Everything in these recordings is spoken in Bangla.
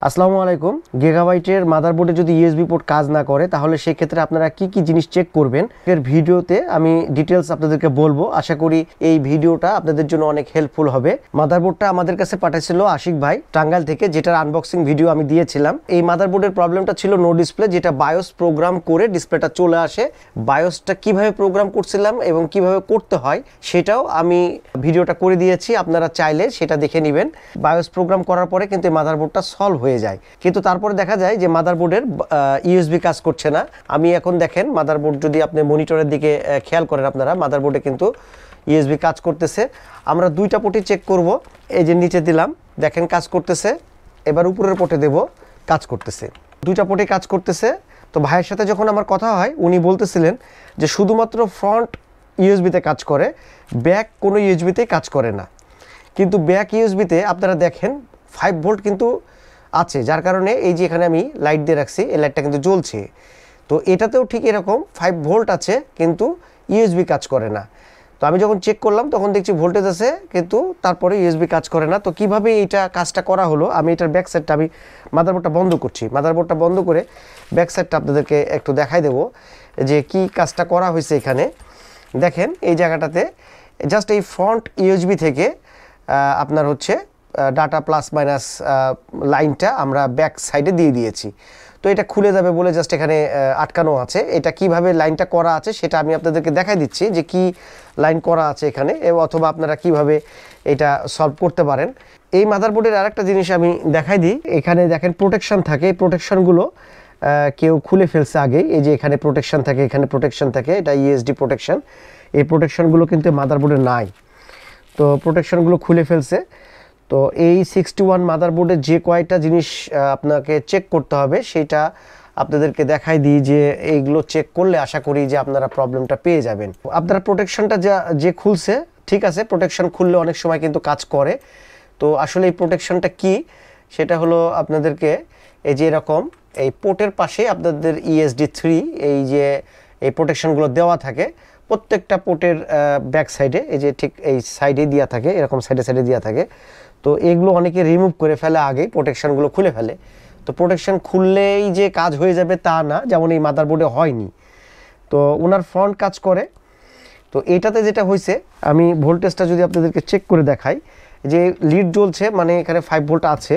আসসালামু আলাইকুম। গিগাবাইটের মাদারবোর্ডে যদি ইউএসবি পোর্ট কাজ না করে তাহলে সেই ক্ষেত্রে আপনারা কি কি জিনিস চেক করবেন এর ভিডিওতে আমি ডিটেলস আপনাদেরকে বলবো। আশা করি এই ভিডিওটা আপনাদের জন্য অনেক হেল্পফুল হবে। মাদারবোর্ডটা আমাদের কাছে পাঠিয়েছিল আশিক ভাই টাঙ্গাইল থেকে, যেটার আনবক্সিং ভিডিও আমি দিয়েছিলাম। এই মাদারবোর্ডের প্রবলেমটা ছিল নো ডিসপ্লে, যেটা বায়োস প্রোগ্রাম করে ডিসপ্লেটা চলে আসে। বায়োসটা কিভাবে প্রোগ্রাম করছিলাম এবং কিভাবে করতে হয় সেটাও আমি ভিডিওটা করে দিয়েছি, আপনারা চাইলে সেটা দেখে নেবেন। বায়োস প্রোগ্রাম করার পরে কিন্তু মাদারবোর্ডটা সলভ হয়ে যায়, কিন্তু তারপরে দেখা যায় যে মাদারবোর্ডের ইউএসবি কাজ করছে না। আমি এখন দেখেন মাদারবোর্ড, যদি আপনি মনিটরের দিকে খেয়াল করেন আপনারা, মাদারবোর্ডে কিন্তু ইউএসবি কাজ করতেছে। আমরা দুইটা পোর্টই চেক করব। এই যে নিচে দিলাম, দেখেন কাজ করতেছে। এবার উপরের পোর্টে দেব, কাজ করতেছে। দুইটা পোর্টে কাজ করতেছে। তো ভাইয়ের সাথে যখন আমার কথা হয় উনি বলতেছিলেন যে শুধুমাত্র ফ্রন্ট ইউএসবিতে কাজ করে, ব্যাক কোনো ইউএসবিতেই কাজ করে না। কিন্তু ব্যাক ইউএসবিতে আপনারা দেখেন 5 ভোল্ট কিন্তু আছে, যার কারণে এই যে এখানে আমি লাইট দিয়ে রাখছি, এই লাইটটা কিন্তু জ্বলছে। তো এটাতেও ঠিক এরকম 5 ভোল্ট আছে, কিন্তু ইউএসবি কাজ করে না। তো আমি যখন চেক করলাম তখন দেখছি ভোল্টেজ আছে, কিন্তু তারপরে ইউএসবি কাজ করে না। তো কিভাবে এইটা কাজটা করা হলো, আমি এটার ব্যাক সাইডটা, আমি মাদারবোর্ডটা বন্ধ করছি, মাদারবোর্ডটা বন্ধ করে ব্যাক সাইডটা আপনাদেরকে একটু দেখাই দেবো যে কি কাজটা করা হয়েছে। এখানে দেখেন এই জায়গাটাতে জাস্ট এই ফ্রন্ট ইউএসবি থেকে আপনার হচ্ছে ডাটা প্লাস মাইনাস লাইনটা আমরা ব্যাক সাইডে দিয়ে দিয়েছি। তো এটা খুলে যাবে বলে জাস্ট এখানে আটকানো আছে। এটা কিভাবে লাইনটা করা আছে সেটা আমি আপনাদেরকে দেখাই দিচ্ছি যে কি লাইন করা আছে এখানে, অথবা আপনারা কিভাবে এটা সলভ করতে পারেন। এই মাদারবোর্ডের আরেকটা জিনিস আমি দেখাই দিই। এখানে দেখেন প্রোটেকশন থাকে, এই প্রোটেকশনগুলো কেউ খুলে ফেলছে আগে। এই যে এখানে প্রোটেকশন থাকে, এখানে প্রোটেকশন থাকে, এটা ইএসডি প্রোটেকশন। এই প্রোটেকশনগুলো কিন্তু মাদারবোর্ডে নাই, তো প্রোটেকশনগুলো খুলে ফেলছে। তো এই 61 মাদারবোর্ডের যে কয়টা জিনিস আপনাকে চেক করতে হবে সেটা আপনাদেরকে দেখাই দিই, যে এইগুলো চেক করলে আশা করি যে আপনারা প্রবলেমটা পেয়ে যাবেন। আপনারা প্রোটেকশনটা যে খুলছে ঠিক আছে, প্রোটেকশন খুললে অনেক সময় কিন্তু কাজ করে। তো আসলে এই প্রোটেকশনটা কি সেটা হলো আপনাদেরকে এই যে এরকম এই পোর্টের পাশে আপনাদের ESD3 এই যে এই প্রোটেকশনগুলো দেওয়া থাকে প্রত্যেকটা পোর্টের ব্যাক সাইডে, এই যে ঠিক এই সাইডে দেওয়া থাকে, এরকম সাইডে সাইডে দেওয়া থাকে। তো এগুলো অনেকে রিমুভ করে ফেলে, আগেই প্রোটেকশনগুলো খুলে ফেলে। তো প্রোটেকশন খুললেই যে কাজ হয়ে যাবে তা না, যেমন এই মাদারবোর্ডে হয়নি। তো ওনার ফ্রন্ট কাজ করে। তো এইটাতে যেটা হয়েছে, আমি ভোল্টেজটা যদি আপনাদেরকে চেক করে দেখাই, যে লিড জ্বলছে মানে এখানে 5 ভোল্ট আছে।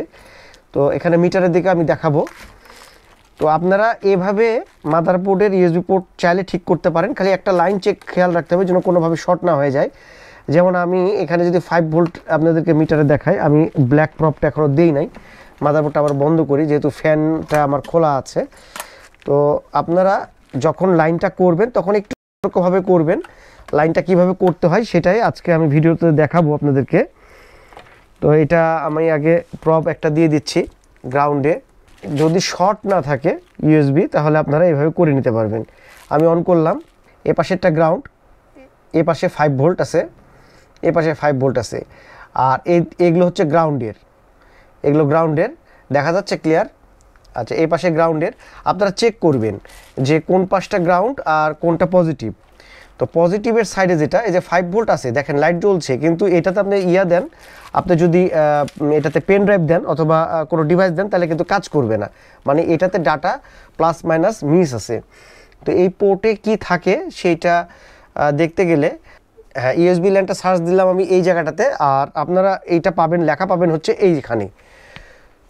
তো এখানে মিটারের দিকে আমি দেখাবো। তো আপনারা এভাবে মাদারবোর্ডের ইউএসবি পোর্ট চাইলে ঠিক করতে পারেন, খালি একটা লাইন চেক খেয়াল রাখতে হবে যেন কোনোভাবে শর্ট না হয়ে যায়। যেমন আমি এখানে যদি 5 ভোল্ট আপনাদেরকে মিটারে দেখাই, আমি ব্ল্যাক প্রপটা এখনও দিই নাই, মাদারবোর্ডটা আবার বন্ধ করি যেহেতু ফ্যানটা আমার খোলা আছে। তো আপনারা যখন লাইনটা করবেন তখন একটু সতর্কভাবে করবেন। লাইনটা কিভাবে করতে হয় সেটাই আজকে আমি ভিডিওতে দেখাবো আপনাদেরকে। তো এটা আমি আগে প্রপ একটা দিয়ে দিচ্ছি গ্রাউন্ডে। যদি শর্ট না থাকে ইউএসবি তাহলে আপনারা এইভাবে করে নিতে পারবেন। আমি অন করলাম, এ পাশেরটা গ্রাউন্ড, এ পাশে 5 ভোল্ট আছে, এ পাশে 5 ভোল্ট আছে, আর এগুলো হচ্ছে গ্রাউন্ডের, এগুলো গ্রাউন্ডের, দেখা যাচ্ছে ক্লিয়ার? আচ্ছা, এই পাশে গ্রাউন্ডের। আপনারা চেক করবেন যে কোন পাশটা গ্রাউন্ড আর কোনটা পজিটিভ। তো পজিটিভের সাইডে যেটা, এই যে 5 ভোল্ট আছে, দেখেন লাইট জ্বলছে, কিন্তু এটাতে আপনি দেন, আপনি যদি এটাতে পেন ড্রাইভ দেন অথবা কোনো ডিভাইস দেন তাহলে কিন্তু কাজ করবে না, মানে এটাতে ডাটা প্লাস মাইনাস মিস আছে। তো এই পোর্টে কি থাকে সেইটা দেখতে গেলে ইউএসবি ল্যানটা সার্চ দিলাম আমি এই জায়গাটাতে, আর আপনারা এইটা পাবেন, লেখা পাবেন হচ্ছে এইখানে।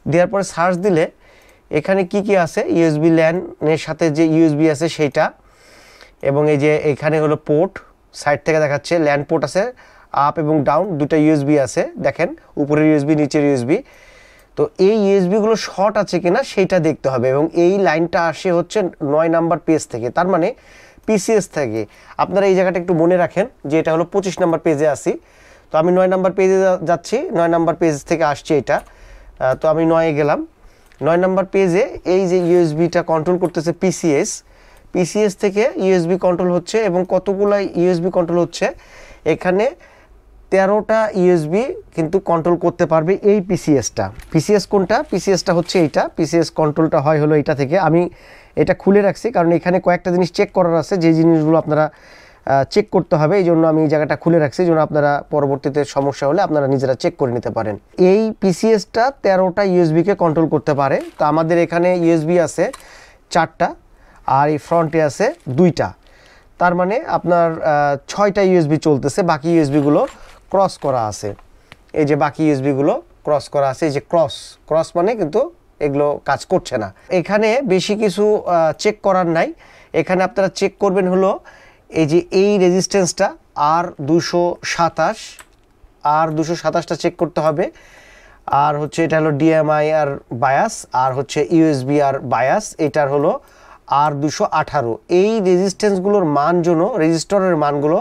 দেওয়ার পরে সার্চ দিলে এখানে কি কি আছে, ইউএসবি ল্যানের সাথে যে ইউএসবি আছে সেইটা, এবং এই যে এখানে হলো পোর্ট, সাইড থেকে দেখাচ্ছে ল্যান্ড পোর্ট আছে, আপ এবং ডাউন দুটো ইউএসবি আছে, দেখেন উপরের ইউএসবি নিচের ইউএসবি। তো এই ইউএসবিগুলো শর্ট আছে কিনা সেইটা দেখতে হবে, এবং এই লাইনটা আসে হচ্ছে 9 নাম্বার পেজ থেকে, তার মানে পিসিএস থেকে। আপনারা এই জায়গাটা একটু মনে রাখেন যে এটা হলো 25 নাম্বার পেজে আসি। তো আমি 9 নাম্বার পেজে যাচ্ছি, 9 নাম্বার পেজ থেকে আসছে এটা। তো আমি 9-এ গেলাম। 9 নাম্বার পেজে এই যে ইউএসবিটা কন্ট্রোল করতেছে পিসিএস থেকে ইউএসবি কন্ট্রোল হচ্ছে, এবং কতগুলো ইউএসবি কন্ট্রোল হচ্ছে, এখানে 13টা ইউএসবি কিন্তু কন্ট্রোল করতে পারবে এই পিসিএসটা। পিসিএস কোনটা? পিসিএসটা হচ্ছে এইটা, পিসিএস কন্ট্রোলটা হয় হলো এইটা থেকে। আমি এটা খুলে রাখছি কারণ এখানে কয়েকটা জিনিস চেক করার আছে, যে জিনিসগুলো আপনারা চেক করতে হবে, এই জন্য আমি এই জায়গাটা খুলে রাখছি, যেন আপনারা পরবর্তীতে সমস্যা হলে আপনারা নিজেরা চেক করে নিতে পারেন। এই পিসিএসটা 13টা ইউএসবিকে কন্ট্রোল করতে পারে। তো আমাদের এখানে ইউএসবি আছে 4টা আর এই ফ্রন্টে আছে 2টা, তার মানে আপনার 6টা ইউএসবি চলতেছে, বাকি ইউএসবিগুলো ক্রস করা আছে। এই যে বাকি ইউএসবিগুলো ক্রস করা আছে, এই যে ক্রস মানে কিন্তু এগুলো কাজ করছে না। এখানে বেশি কিছু চেক করার নাই। এখানে আপনারা চেক করবেন হলো এই যে এই রেজিস্ট্যান্সটা R227টা চেক করতে হবে। আর হচ্ছে এটা হলো ডিএমআই আর বায়াস, আর হচ্ছে ইউএসবি আর বায়াস, এটার হলো R218। এই রেজিস্ট্যান্সগুলোর মান যেন, রেজিস্টরের মানগুলো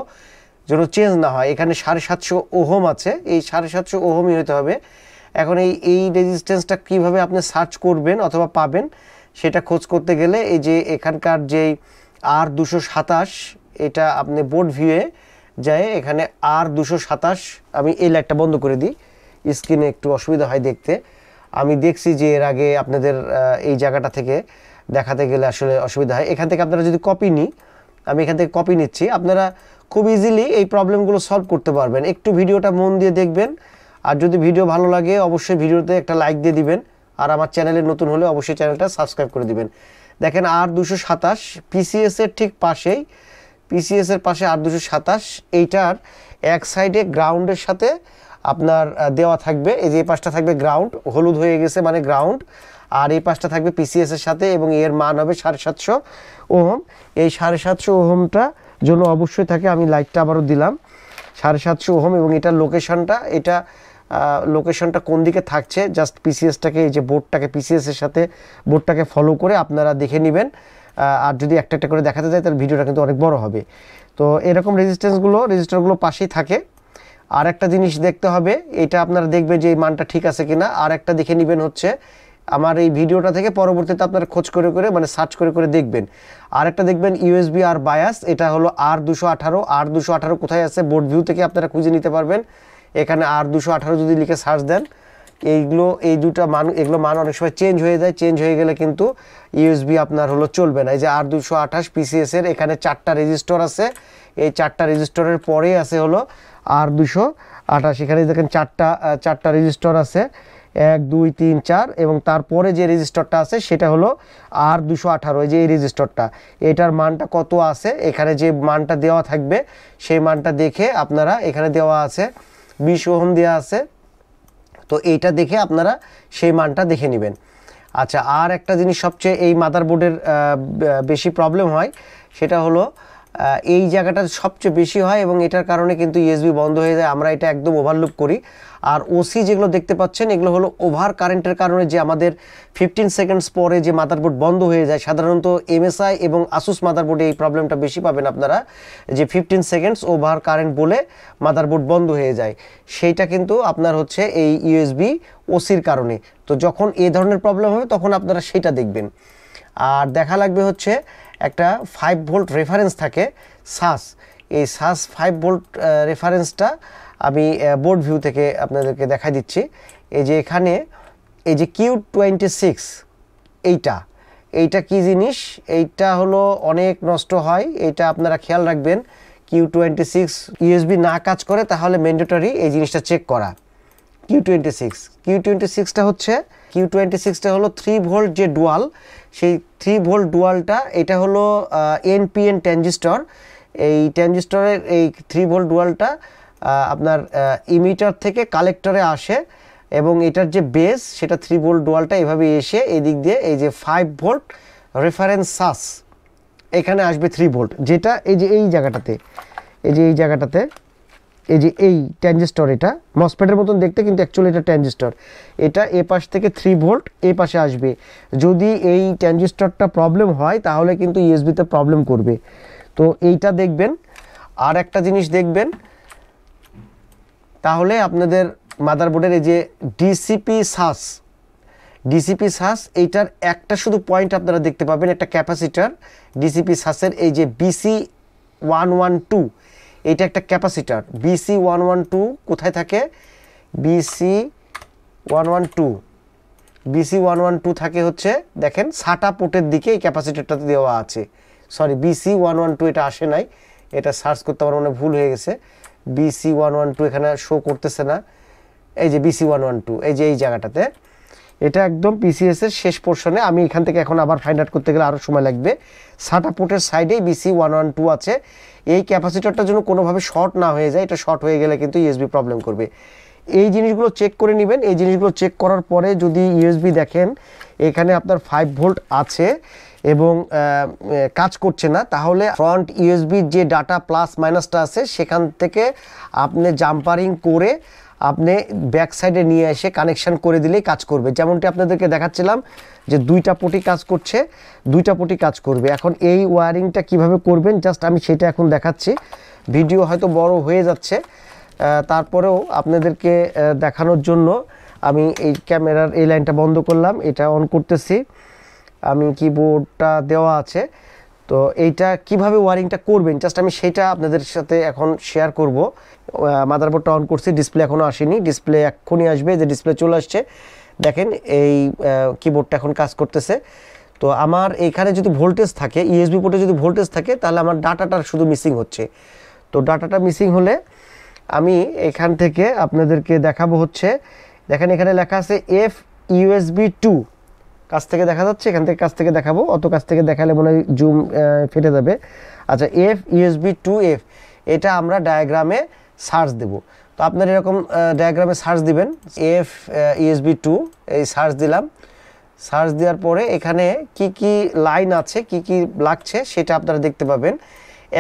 যেন চেঞ্জ না হয়। এখানে 750 ওহম আছে, এই 750 ওহমই হতে হবে। এখন এই রেজিস্ট্যান্সটা কীভাবে আপনি সার্চ করবেন অথবা পাবেন সেটা খোঁজ করতে গেলে এই যে এখানকার যেই R227, এটা আপনি বোর্ড ভিউয়ে যায়, এখানে R227, আমি এই লাইটটা বন্ধ করে দিই, স্ক্রিনে একটু অসুবিধা হয় দেখতে। আমি দেখছি যে এর আগে আপনাদের এই জায়গাটা থেকে দেখাতে গেলে আসলে অসুবিধা হয়। এখান থেকে আপনারা যদি কপি নিই, আমি এখান থেকে কপি নিচ্ছি, আপনারা খুব ইজিলি এই প্রবলেমগুলো সলভ করতে পারবেন। একটু ভিডিওটা মন দিয়ে দেখবেন, আর যদি ভিডিও ভালো লাগে অবশ্যই ভিডিওতে একটা লাইক দিয়ে দিবেন, আর আমার চ্যানেলে নতুন হলে অবশ্যই চ্যানেলটা সাবস্ক্রাইব করে দিবেন। দেখেন R227 পিসিএসের ঠিক পাশেই, পিসিএসের পাশে R227, এইটার এক সাইডে গ্রাউন্ডের সাথে আপনার দেওয়া থাকবে। এই যে এই পাশটা থাকবে গ্রাউন্ড, হলুদ হয়ে গেছে মানে গ্রাউন্ড, আর এই পাশটা থাকবে পিসিএসের সাথে, এবং এর মান হবে 750 ওহম। এই 750 ওহমটা জন্য অবশ্যই থাকে, আমি লাইটটা আবারও দিলাম, 750 ওহম। এবং এটার লোকেশনটা কোন দিকে থাকছে, জাস্ট পিসিএসটাকে, এই যে বোর্ডটাকে, পিসিএসের সাথে বোর্ডটাকে ফলো করে আপনারা দেখে নেবেন। আর যদি একটা একটা করে দেখাতে যায় তাহলে ভিডিওটা কিন্তু অনেক বড় হবে। তো এরকম রেজিস্টারগুলো পাশেই থাকে। আর একটা জিনিস দেখতে হবে, এটা আপনারা দেখবেন যে এই মানটা ঠিক আছে কিনা। আর একটা দেখে নেবেন হচ্ছে আমার এই ভিডিওটা থেকে পরবর্তীতে আপনারা খোঁজ করে করে, মানে সার্চ করে করে দেখবেন। আর একটা দেখবেন ইউএসবি আর বায়াস, এটা হলো R218 কোথায় আছে বোর্ড ভিউ থেকে আপনারা খুঁজে নিতে পারবেন। এখানে R218 যদি লিখে সার্চ দেন, এই দুটো মান, এগুলো মান অনেক সময় চেঞ্জ হয়ে যায়, চেঞ্জ হয়ে গেলে কিন্তু ইউএসবি আপনার হলো চলবে না। এই যে R228 পিসিএসের এখানে 4টা রেজিস্টর আছে, এই 4টা রেজিস্টরের পরে আছে হলো R228। এখানে দেখেন 4টা রেজিস্টর আছে, 1 2 3 4, এবং তারপরে যে রেজিস্টরটা আছে সেটা হলো R218, এই যে এই রেজিস্টরটা, এটার মানটা কত আছে এখানে যে মানটা দেওয়া থাকবে সেই মানটা দেখে আপনারা, এখানে দেওয়া আছে 20 ওহম দেওয়া আছে, তো এইটা দেখে আপনারা সেই মানটা দেখে নেবেন। আচ্ছা, আর একটা জিনিস সবচেয়ে এই মাদারবোর্ডের বেশি প্রবলেম হয়, সেটা হলো এই জায়গাটা সবচেয়ে বেশি হয়, এবং এটার কারণে কিন্তু ইউএসবি বন্ধ হয়ে যায়। আমরা এটা একদম ওভারলুক করি। আর ওসি যেগুলো দেখতে পাচ্ছেন এগুলো হলো ওভার কারেন্টের কারণে যে আমাদের 15 সেকেন্ডস পরে যে মাদারবোর্ড বন্ধ হয়ে যায়। সাধারণত এমএসআই এবং আসুস মাদারবোর্ডে এই প্রবলেমটা বেশি পাবেন আপনারা, যে 15 সেকেন্ডস ওভার কারেন্ট বলে মাদারবোর্ড বন্ধ হয়ে যায়। সেইটা কিন্তু আপনার হচ্ছে এই ইউএসবি ওসির কারণে। তো যখন এই ধরনের প্রবলেম হবে তখন আপনারা সেটা দেখবেন। আর দেখা লাগবে হচ্ছে একটা 5 ভোল্ট রেফারেন্স থাকে সাস, এই সাস 5 ভোল্ট রেফারেন্সটা আমি বোর্ড ভিউ থেকে আপনাদেরকে দেখা দিচ্ছি। এই যে এখানে এই যে Q26, এইটা কি জিনিস, এইটা হলো অনেক নষ্ট হয়, এইটা আপনারা খেয়াল রাখবেন। Q26 ইউএসবি না কাজ করে তাহলে ম্যান্ডেটরি এই জিনিসটা চেক করা। Q26টা হলো 3 ভোল্ট যে ডুয়াল, সেই 3 ভোল্ট ডুয়ালটা, এটা হলো এনপিএন ট্রানজিস্টর। এই ট্রানজিস্টরের এই 3 ভোল্ট ডুয়ালটা আপনার ইমিটার থেকে কালেক্টরে আসে, এবং এটার যে বেস সেটা 3 ভোল্ট ডুয়ালটা এভাবে এসে এই দিক দিয়ে এই যে 5 ভোল্ট রেফারেন্স সাস এখানে আসবে 3 ভোল্ট, যেটা এই যে এই জায়গাটাতে, এই যে এই ট্রানজিস্টর, এটা মসফেটের মতন দেখতে কিন্তু অ্যাকচুয়ালি এটা ট্রানজিস্টর। এটা এ পাশ থেকে 3 ভোল্ট এই পাশে আসবে। যদি এই ট্রানজিস্টরটা প্রবলেম হয় তাহলে কিন্তু ইউএসবিতে প্রবলেম করবে। তো এইটা দেখবেন। আর একটা জিনিস দেখবেন, তাহলে আপনাদের মাদারবোর্ডের এই যে ডিসিপি সাস, এইটার একটা শুধু পয়েন্ট আপনারা দেখতে পাবেন, একটা ক্যাপাসিটার ডিসিপি সাসের, এই যে BC112, এটা একটা ক্যাপাসিটার। BC112 কোথায় থাকে, BC112 থাকে হচ্ছে, দেখেন সাটা পোর্টের দিকে এই ক্যাপাসিটারটাতে দেওয়া আছে। সরি, BC112 এটা আসে নাই, এটা সার্চ করতে আমার মনে ভুল হয়ে গেছে, BC112 এখানে শো করতেছে না, এই যে BC112 এই যে এই জায়গাটাতে, এটা একদম PCS এর শেষ পোর্শনে। আমি এখান থেকে এখন আবার ফাইন্ড আউট করতে গেলে আরও সময় লাগবে। SATA পোর্টের সাইডেই BC112 আছে। এই ক্যাপাসিটরটা যেন কোনোভাবে শর্ট না হয়ে যায়, এটা শর্ট হয়ে গেলে কিন্তু USB প্রবলেম করবে। এই জিনিসগুলো চেক করে নেবেন। এই জিনিসগুলো চেক করার পরে যদি USB দেখেন এখানে আপনার 5 ভোল্ট আছে এবং কাজ করছে না, তাহলে ফ্রন্ট USB যে ডাটা প্লাস মাইনাসটা আছে সেখান থেকে আপনি জাম্পারিং করে আপনি ব্যাক সাইডে নিয়ে এসে কানেকশন করে দিলেই কাজ করবে। যেমনটি আপনাদেরকে দেখাচ্ছিলাম যে দুইটা পটি কাজ করছে, দুইটা পটি কাজ করবে। এখন এই ওয়্যারিংটা কিভাবে করবেন জাস্ট আমি সেটা এখন দেখাচ্ছি। ভিডিও হয়তো বড় হয়ে যাচ্ছে, তারপরেও আপনাদেরকে দেখানোর জন্য আমি এই ক্যামেরার এই লাইনটা বন্ধ করলাম, এটা অন করতেছি। আমি কিবোর্ডটা দেওয়া আছে, তো এইটা কিভাবে ওয়্যারিংটা করবেন জাস্ট আমি সেটা আপনাদের সাথে এখন শেয়ার করব। মাদারবোর্ডটা অন করছি, ডিসপ্লে এখনও আসেনি, ডিসপ্লে এক্ষুনি আসবে, যে ডিসপ্লে চলে আসছে দেখেন। এই কিবোর্ডটা এখন কাজ করতেছে। তো আমার এইখানে যদি ভোল্টেজ থাকে, USB পোর্টে যদি ভোল্টেজ থাকে তাহলে আমার ডাটাটা শুধু মিসিং হচ্ছে। তো ডাটাটা মিসিং হলে আমি এখান থেকে আপনাদেরকে দেখাবো হচ্ছে, দেখেন এখানে লেখা আছে FUSB2, কাছ থেকে দেখা যাচ্ছে, এখান থেকে কাছ থেকে দেখাবো, অত কাছ থেকে দেখালে মনে হয় জুম ফেটে যাবে। আচ্ছা, FUSB2F, এটা আমরা ডায়াগ্রামে সার্চ দেব। তো আপনার এরকম ডায়াগ্রামে সার্চ দিবেন FUSB2, এই সার্চ দিলাম। সার্চ দেওয়ার পরে এখানে কি কি লাইন আছে, কি কি লাগছে সেটা আপনারা দেখতে পাবেন।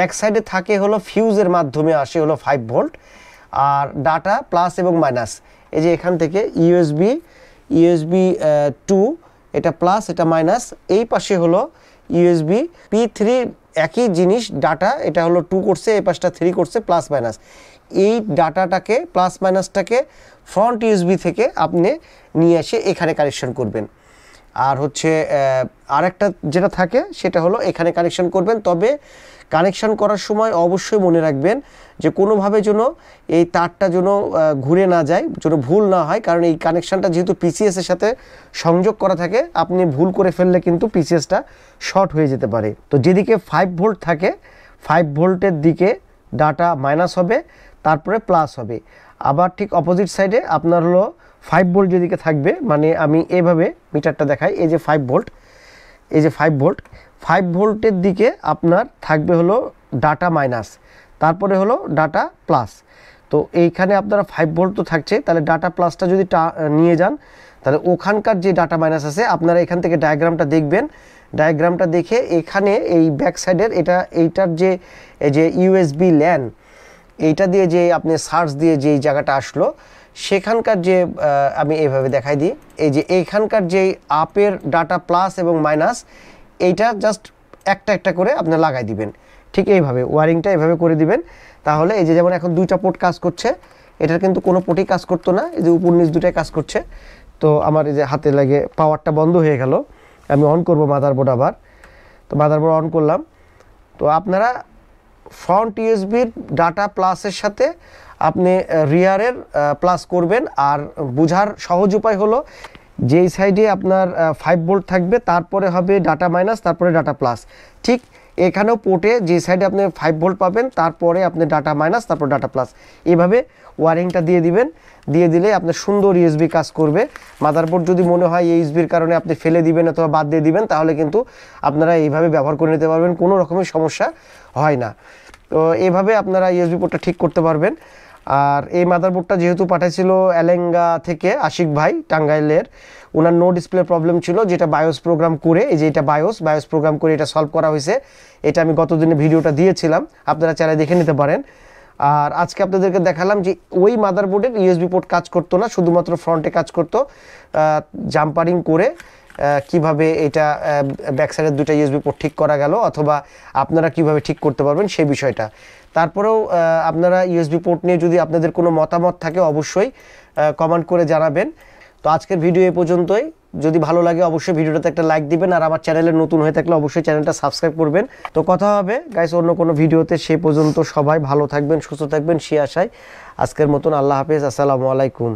এক সাইডে থাকে হলো ফিউজের মাধ্যমে আসে হলো 5 ভোল্ট, আর ডাটা প্লাস এবং মাইনাস। এই যে এখান থেকে USB2 এটা প্লাস, এটা মাইনাস। এই পাশে হলো USB P3, একই জিনিস ডাটা, এটা হলো 2 করছে, এই পাশটা 3 করছে, প্লাস মাইনাস। এই ডাটাটাকে প্লাস মাইনাসটাকে ফ্রন্ট USB থেকে আপনি নিয়ে এসে এখানে কানেকশন করবেন। আর হচ্ছে আরেকটা যেটা থাকে সেটা হলো এখানে কানেকশন করবেন। তবে কানেকশন করার সময় অবশ্যই মনে রাখবেন যে কোনোভাবে যেন এই তারটা যেন ঘুরে না যায়, যেন ভুল না হয়, কারণ এই কানেকশনটা যেহেতু PCS এর সাথে সংযোগ করা থাকে, আপনি ভুল করে ফেললে কিন্তু PCSটা শর্ট হয়ে যেতে পারে। তো যেদিকে 5 ভোল্ট থাকে, 5 ভোল্টের দিকে ডাটা মাইনাস হবে, তারপরে প্লাস হবে। আবার ঠিক অপোজিট সাইডে আপনার হলো 5 ভোল্ট যেদিকে থাকবে, মানে আমি এইভাবে মিটারটা দেখাই, এই যে 5 ভোল্ট, এই যে 5 ভোল্ট, 5 ভোল্টের দিকে আপনার থাকবে হলো ডাটা মাইনাস, তারপরে হলো ডাটা প্লাস। তো এইখানে আপনারা 5 ভোল্ট তো থাকছে, তাহলে ডাটা প্লাসটা যদি নিয়ে যান তাহলে ওখানকার যে ডাটা মাইনাস আছে আপনারা এখান থেকে ডায়াগ্রামটা দেখবেন। ডায়াগ্রামটা দেখে এখানে এই ব্যাক সাইডের এইটার যে এই যে USB ল্যান, এইটা দিয়ে যে আপনি সার্চ দিয়ে যে জায়গাটা আসলো সেখানকার যে আমি এইভাবে দেখাই দিই, এই যে এইখানকার যে আপের ডাটা প্লাস এবং মাইনাস, এইটা জাস্ট একটা একটা করে আপনি লাগাই দিবেন। ঠিক এইভাবে ওয়ারিংটা এইভাবে করে দিবেন। তাহলে এই যে যেমন এখন দুইটা পোর্ট কাজ করছে, এটার কিন্তু কোনো পোর্টই কাজ করতো না, এই যে উপর নিচ দুটাই কাজ করছে। তো আমার এই যে হাতে লাগে পাওয়ারটা বন্ধ হয়ে গেল, আমি অন করব মাদারবোর্ড আবার। তো মাদারবোর্ড অন করলাম। তো আপনারা ফ্রন্ট ইউএসবির ডাটা প্লাসের সাথে আপনি রিয়ারের প্লাস করবেন। আর বোঝার সহজ উপায় হলো যেই সাইডে আপনার 5 ভোল্ট থাকবে তারপরে হবে ডাটা মাইনাস, তারপরে ডাটা প্লাস। ঠিক এখানেও পোর্টে যে সাইডে আপনি 5 ভোল্ট পাবেন তারপরে আপনি ডাটা মাইনাস, তারপর ডাটা প্লাস, এইভাবে ওয়ারিংটা দিয়ে দিবেন। দিয়ে দিলে আপনার সুন্দর ইউএসবি কাজ করবে। মাদারবোর্ড যদি মনে হয় ইউএসবির কারণে আপনি ফেলে দিবেন অথবা বাদ দিয়ে দিবেন, তাহলে কিন্তু আপনারা এইভাবে ব্যবহার করে নিতে পারবেন, কোনো রকমের সমস্যা হয় না। তো এইভাবে আপনারা ইউএসবি পোর্টটা ঠিক করতে পারবেন। আর এই মাদারবোর্ডটা যেহেতু পাঠাইছিল এলেঙ্গা থেকে আশিক ভাই, টাঙ্গাইলের, ওনার নো ডিসপ্লে প্রবলেম ছিল, যেটা বায়োস প্রোগ্রাম করে, এই যে এটা বায়োস প্রোগ্রাম করে এটা সলভ করা হয়েছে। এটা আমি গতদিনে ভিডিওটা দিয়েছিলাম, আপনারা চাইলে দেখে নিতে পারেন। আর আজকে আপনাদেরকে দেখালাম যে ওই মাদারবোর্ডের ইউএসবি পোর্ট কাজ করতো না, শুধুমাত্র ফ্রন্টে কাজ করতো। জাম্পারিং করে কিভাবে এটা ব্যাক সাইডের দুটো ইউএসবি পোর্ট ঠিক করা গেল, অথবা আপনারা কিভাবে ঠিক করতে পারবেন সেই বিষয়টা। তারপরেও আপনারা ইউএসবি পোর্ট নিয়ে যদি আপনাদের কোনো মতামত থাকে অবশ্যই কমেন্ট করে জানাবেন। তো আজকের ভিডিও এই পর্যন্তই। যদি ভালো লাগে অবশ্যই ভিডিওটাতে একটা লাইক দিবেন, আর আমার চ্যানেলে নতুন হয়ে থাকলে অবশ্যই চ্যানেলটা সাবস্ক্রাইব করবেন। তো কথা হবে গাইস অন্য কোনো ভিডিওতে, সে পর্যন্ত সবাই ভালো থাকবেন, সুস্থ থাকবেন, সে আশায় আজকের মতন আল্লাহ হাফেজ, আসসালামু আলাইকুম।